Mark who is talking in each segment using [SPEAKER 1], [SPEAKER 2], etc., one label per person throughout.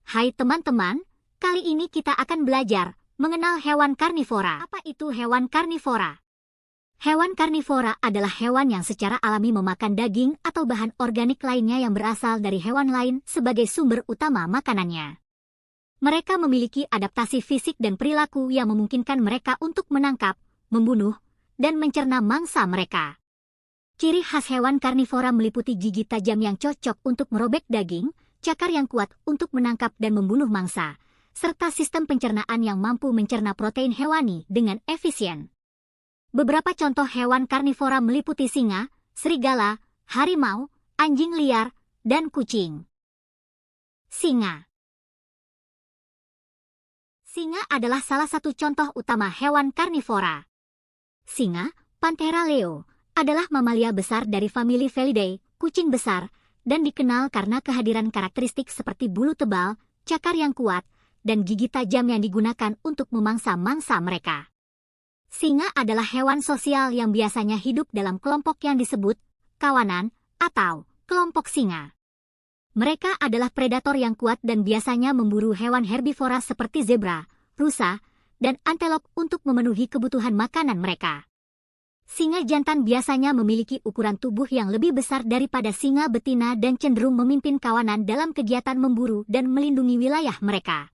[SPEAKER 1] Hai teman-teman, kali ini kita akan belajar mengenal hewan karnivora. Apa itu hewan karnivora? Hewan karnivora adalah hewan yang secara alami memakan daging atau bahan organik lainnya yang berasal dari hewan lain sebagai sumber utama makanannya. Mereka memiliki adaptasi fisik dan perilaku yang memungkinkan mereka untuk menangkap, membunuh, dan mencerna mangsa mereka. Ciri khas hewan karnivora meliputi gigi tajam yang cocok untuk merobek daging, cakar yang kuat untuk menangkap dan membunuh mangsa, serta sistem pencernaan yang mampu mencerna protein hewani dengan efisien. Beberapa contoh hewan karnivora meliputi singa, serigala, harimau, anjing liar, dan kucing. Singa. Singa adalah salah satu contoh utama hewan karnivora. Singa, Panthera leo, adalah mamalia besar dari famili Felidae, kucing besar, dan dikenal karena kehadiran karakteristik seperti bulu tebal, cakar yang kuat, dan gigi tajam yang digunakan untuk memangsa mangsa mereka. Singa adalah hewan sosial yang biasanya hidup dalam kelompok yang disebut kawanan atau kelompok singa. Mereka adalah predator yang kuat dan biasanya memburu hewan herbivora seperti zebra, rusa, dan antelop untuk memenuhi kebutuhan makanan mereka. Singa jantan biasanya memiliki ukuran tubuh yang lebih besar daripada singa betina dan cenderung memimpin kawanan dalam kegiatan memburu dan melindungi wilayah mereka.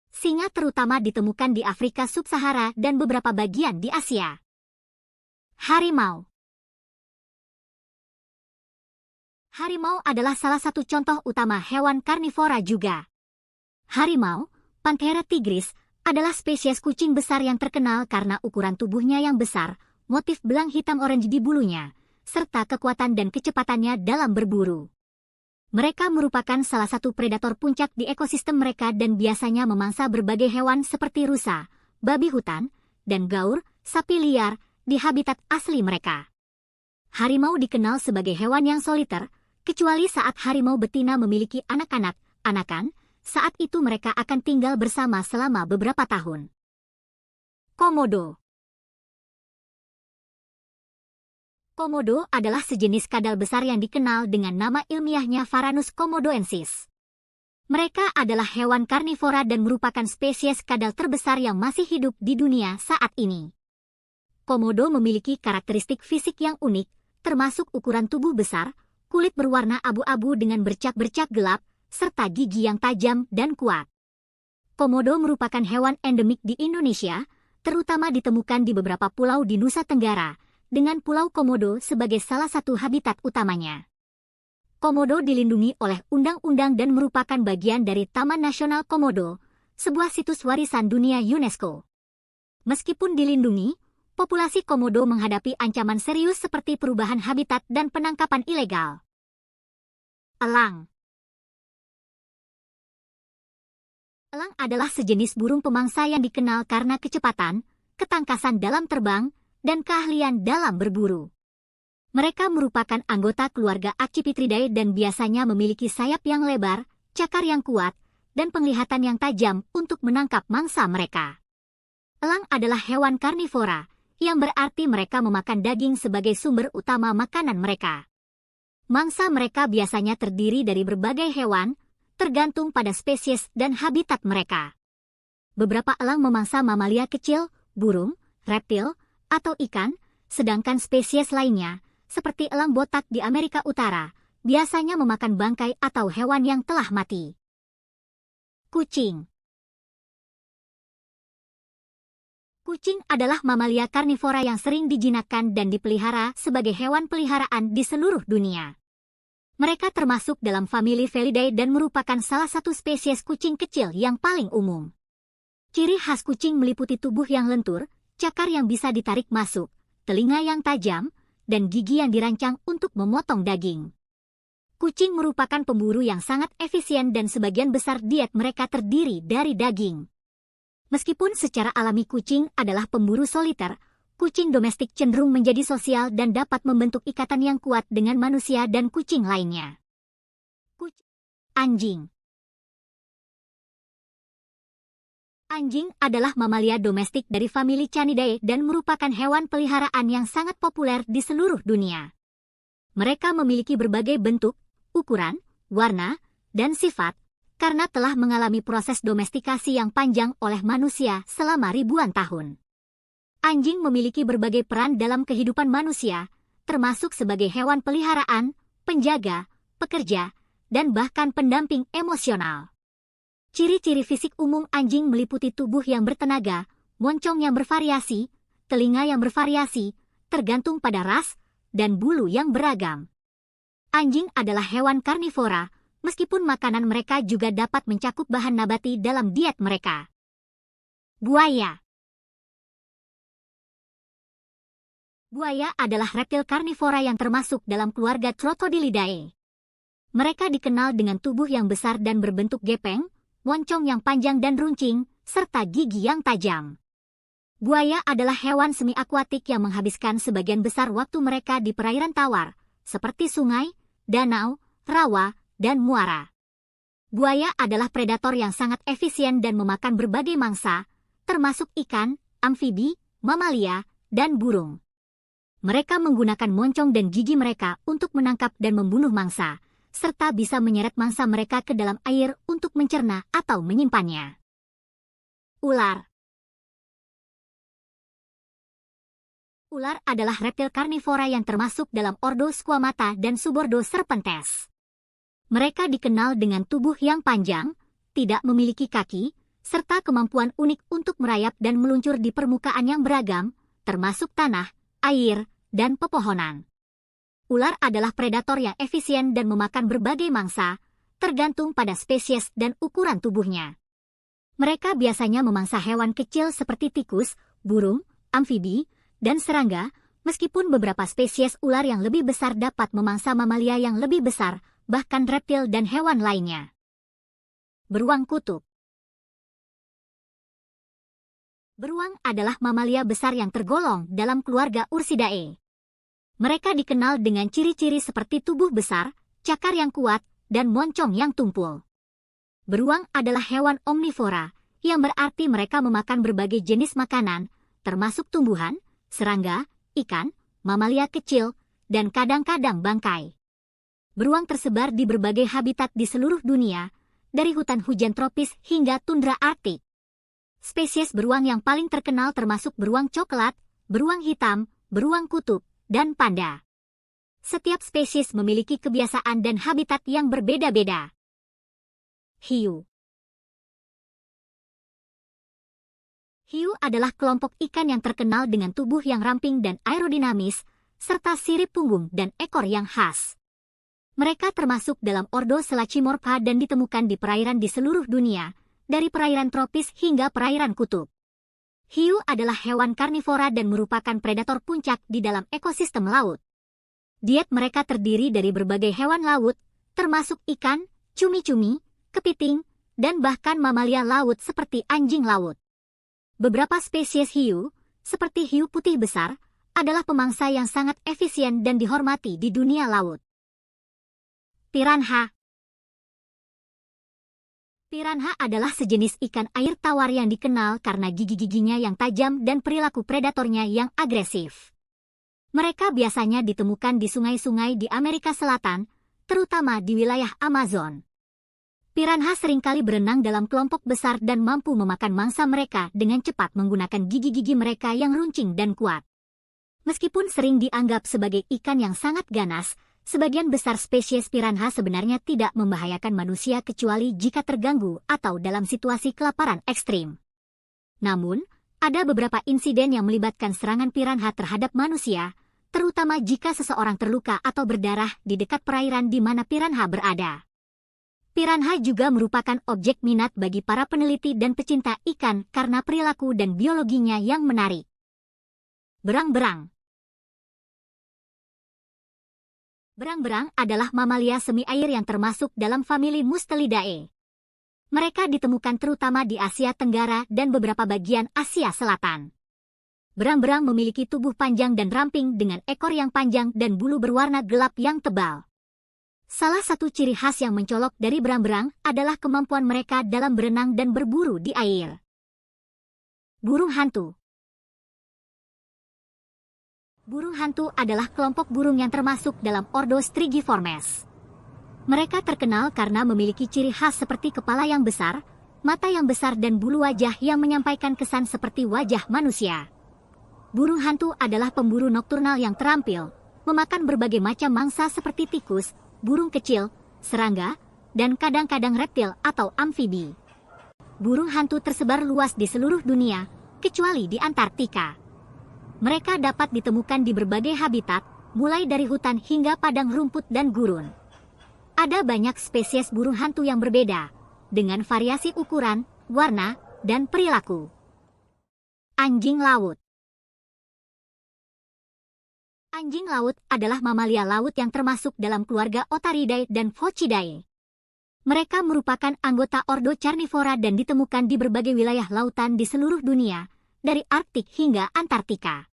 [SPEAKER 1] Singa terutama ditemukan di Afrika Sub-Sahara dan beberapa bagian di Asia. Harimau. Harimau adalah salah satu contoh utama hewan karnivora juga. Harimau, Panthera tigris, adalah spesies kucing besar yang terkenal karena ukuran tubuhnya yang besar, motif belang hitam orange di bulunya, serta kekuatan dan kecepatannya dalam berburu. Mereka merupakan salah satu predator puncak di ekosistem mereka dan biasanya memangsa berbagai hewan seperti rusa, babi hutan, dan gaur, sapi liar, di habitat asli mereka. Harimau dikenal sebagai hewan yang soliter, kecuali saat harimau betina memiliki anak-anak, anakan, saat itu mereka akan tinggal bersama selama beberapa tahun. Komodo. Komodo adalah sejenis kadal besar yang dikenal dengan nama ilmiahnya Varanus komodoensis. Mereka adalah hewan karnivora dan merupakan spesies kadal terbesar yang masih hidup di dunia saat ini. Komodo memiliki karakteristik fisik yang unik, termasuk ukuran tubuh besar, kulit berwarna abu-abu dengan bercak-bercak gelap, serta gigi yang tajam dan kuat. Komodo merupakan hewan endemik di Indonesia, terutama ditemukan di beberapa pulau di Nusa Tenggara, dengan Pulau Komodo sebagai salah satu habitat utamanya. Komodo dilindungi oleh undang-undang dan merupakan bagian dari Taman Nasional Komodo, sebuah situs warisan dunia UNESCO. Meskipun dilindungi, populasi komodo menghadapi ancaman serius seperti perubahan habitat dan penangkapan ilegal. Elang. Elang adalah sejenis burung pemangsa yang dikenal karena kecepatan, ketangkasan dalam terbang, dan keahlian dalam berburu. Mereka merupakan anggota keluarga Accipitridae dan biasanya memiliki sayap yang lebar, cakar yang kuat, dan penglihatan yang tajam untuk menangkap mangsa mereka. Elang adalah hewan karnivora, yang berarti mereka memakan daging sebagai sumber utama makanan mereka. Mangsa mereka biasanya terdiri dari berbagai hewan, tergantung pada spesies dan habitat mereka. Beberapa elang memangsa mamalia kecil, burung, reptil, atau ikan, sedangkan spesies lainnya, seperti elang botak di Amerika Utara, biasanya memakan bangkai atau hewan yang telah mati. Kucing. Kucing adalah mamalia karnivora yang sering dijinakkan dan dipelihara sebagai hewan peliharaan di seluruh dunia. Mereka termasuk dalam famili Felidae dan merupakan salah satu spesies kucing kecil yang paling umum. Ciri khas kucing meliputi tubuh yang lentur, cakar yang bisa ditarik masuk, telinga yang tajam, dan gigi yang dirancang untuk memotong daging. Kucing merupakan pemburu yang sangat efisien dan sebagian besar diet mereka terdiri dari daging. Meskipun secara alami kucing adalah pemburu soliter, kucing domestik cenderung menjadi sosial dan dapat membentuk ikatan yang kuat dengan manusia dan kucing lainnya. Anjing. Anjing adalah mamalia domestik dari famili Canidae dan merupakan hewan peliharaan yang sangat populer di seluruh dunia. Mereka memiliki berbagai bentuk, ukuran, warna, dan sifat, karena telah mengalami proses domestikasi yang panjang oleh manusia selama ribuan tahun. Anjing memiliki berbagai peran dalam kehidupan manusia, termasuk sebagai hewan peliharaan, penjaga, pekerja, dan bahkan pendamping emosional. Ciri-ciri fisik umum anjing meliputi tubuh yang bertenaga, moncong yang bervariasi, telinga yang bervariasi, tergantung pada ras, dan bulu yang beragam. Anjing adalah hewan karnivora, meskipun makanan mereka juga dapat mencakup bahan nabati dalam diet mereka. Buaya. Buaya adalah reptil karnivora yang termasuk dalam keluarga Crocodilidae. Mereka dikenal dengan tubuh yang besar dan berbentuk gepeng, moncong yang panjang dan runcing, serta gigi yang tajam. Buaya adalah hewan semi-akuatik yang menghabiskan sebagian besar waktu mereka di perairan tawar, seperti sungai, danau, rawa, dan muara. Buaya adalah predator yang sangat efisien dan memakan berbagai mangsa, termasuk ikan, amfibi, mamalia, dan burung. Mereka menggunakan moncong dan gigi mereka untuk menangkap dan membunuh mangsa, serta bisa menyeret mangsa mereka ke dalam air untuk mencerna atau menyimpannya. Ular. Ular adalah reptil karnivora yang termasuk dalam ordo Squamata dan subordo Serpentes. Mereka dikenal dengan tubuh yang panjang, tidak memiliki kaki, serta kemampuan unik untuk merayap dan meluncur di permukaan yang beragam, termasuk tanah, air, dan pepohonan. Ular adalah predator yang efisien dan memakan berbagai mangsa, tergantung pada spesies dan ukuran tubuhnya. Mereka biasanya memangsa hewan kecil seperti tikus, burung, amfibi, dan serangga, meskipun beberapa spesies ular yang lebih besar dapat memangsa mamalia yang lebih besar, bahkan reptil dan hewan lainnya. Beruang kutub. Beruang adalah mamalia besar yang tergolong dalam keluarga Ursidae. Mereka dikenal dengan ciri-ciri seperti tubuh besar, cakar yang kuat, dan moncong yang tumpul. Beruang adalah hewan omnivora, yang berarti mereka memakan berbagai jenis makanan, termasuk tumbuhan, serangga, ikan, mamalia kecil, dan kadang-kadang bangkai. Beruang tersebar di berbagai habitat di seluruh dunia, dari hutan hujan tropis hingga tundra Arktik. Spesies beruang yang paling terkenal termasuk beruang coklat, beruang hitam, beruang kutub, dan panda. Setiap spesies memiliki kebiasaan dan habitat yang berbeda-beda. Hiu. Hiu adalah kelompok ikan yang terkenal dengan tubuh yang ramping dan aerodinamis, serta sirip punggung dan ekor yang khas. Mereka termasuk dalam ordo Selachimorpha dan ditemukan di perairan di seluruh dunia, dari perairan tropis hingga perairan kutub. Hiu adalah hewan karnivora dan merupakan predator puncak di dalam ekosistem laut. Diet mereka terdiri dari berbagai hewan laut, termasuk ikan, cumi-cumi, kepiting, dan bahkan mamalia laut seperti anjing laut. Beberapa spesies hiu, seperti hiu putih besar, adalah pemangsa yang sangat efisien dan dihormati di dunia laut. Piranha. Piranha adalah sejenis ikan air tawar yang dikenal karena gigi-giginya yang tajam dan perilaku predatornya yang agresif. Mereka biasanya ditemukan di sungai-sungai di Amerika Selatan, terutama di wilayah Amazon. Piranha seringkali berenang dalam kelompok besar dan mampu memakan mangsa mereka dengan cepat menggunakan gigi-gigi mereka yang runcing dan kuat. Meskipun sering dianggap sebagai ikan yang sangat ganas, sebagian besar spesies piranha sebenarnya tidak membahayakan manusia kecuali jika terganggu atau dalam situasi kelaparan ekstrim. Namun, ada beberapa insiden yang melibatkan serangan piranha terhadap manusia, terutama jika seseorang terluka atau berdarah di dekat perairan di mana piranha berada. Piranha juga merupakan objek minat bagi para peneliti dan pecinta ikan karena perilaku dan biologinya yang menarik. Berang-berang. Berang-berang adalah mamalia semi-air yang termasuk dalam famili Mustelidae. Mereka ditemukan terutama di Asia Tenggara dan beberapa bagian Asia Selatan. Berang-berang memiliki tubuh panjang dan ramping dengan ekor yang panjang dan bulu berwarna gelap yang tebal. Salah satu ciri khas yang mencolok dari berang-berang adalah kemampuan mereka dalam berenang dan berburu di air. Burung hantu. Burung hantu adalah kelompok burung yang termasuk dalam ordo Strigiformes. Mereka terkenal karena memiliki ciri khas seperti kepala yang besar, mata yang besar dan bulu wajah yang menyampaikan kesan seperti wajah manusia. Burung hantu adalah pemburu nokturnal yang terampil, memakan berbagai macam mangsa seperti tikus, burung kecil, serangga, dan kadang-kadang reptil atau amfibi. Burung hantu tersebar luas di seluruh dunia, kecuali di Antartika. Mereka dapat ditemukan di berbagai habitat, mulai dari hutan hingga padang rumput dan gurun. Ada banyak spesies burung hantu yang berbeda, dengan variasi ukuran, warna, dan perilaku. Anjing laut. Anjing laut adalah mamalia laut yang termasuk dalam keluarga Otaridae dan Phocidae. Mereka merupakan anggota ordo Carnivora dan ditemukan di berbagai wilayah lautan di seluruh dunia, dari Arktik hingga Antartika.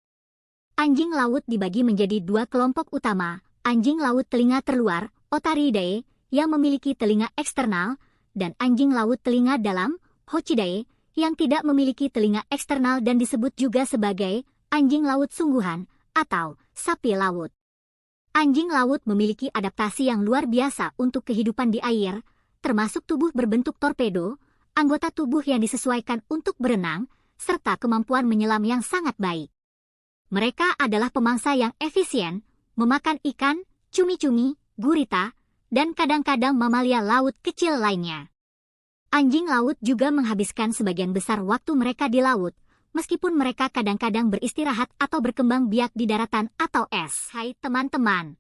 [SPEAKER 1] Anjing laut dibagi menjadi dua kelompok utama, anjing laut telinga terluar, Otaridae, yang memiliki telinga eksternal, dan anjing laut telinga dalam, Phocidae, yang tidak memiliki telinga eksternal dan disebut juga sebagai anjing laut sungguhan atau sapi laut. Anjing laut memiliki adaptasi yang luar biasa untuk kehidupan di air, termasuk tubuh berbentuk torpedo, anggota tubuh yang disesuaikan untuk berenang, serta kemampuan menyelam yang sangat baik. Mereka adalah pemangsa yang efisien, memakan ikan, cumi-cumi, gurita, dan kadang-kadang mamalia laut kecil lainnya. Anjing laut juga menghabiskan sebagian besar waktu mereka di laut, meskipun mereka kadang-kadang beristirahat atau berkembang biak di daratan atau es. Hai teman-teman,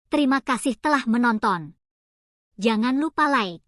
[SPEAKER 1] terima kasih telah menonton. Jangan lupa like,